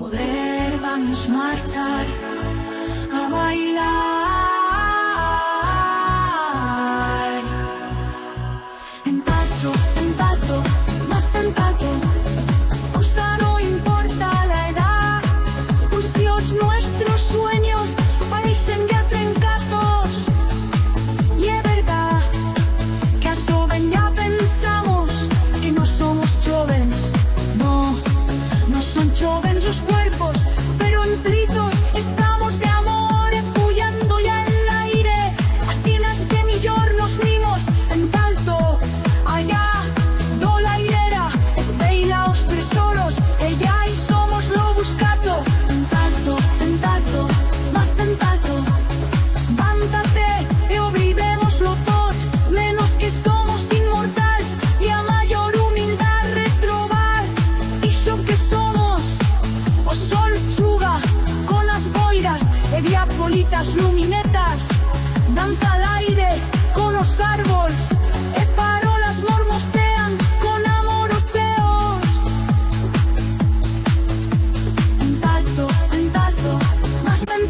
Poder vamos marchar a bailar en tacto, más en tacto. O sea, no importa la edad, pues si os nuestros sueños parecen ya trencados. Y es verdad que a joven ya pensamos que no somos jóvenes. No son jóvenes los cuerpos, pero en plitos estamos de amor empullando ya el aire. Así es que millor nos vimos en talto, allá do la hilera, es veila os tesoros, ella y somos lo buscato. En talto, más en talto, vántate e olvidémoslo todo, menos que somos inmortales y a mayor humildad retrobar. Iso que somos, o sol chuga con las boiras e diapolitas luminetas, danza al aire con los árboles e parolas mormostean con amor os cheos. En talto, más en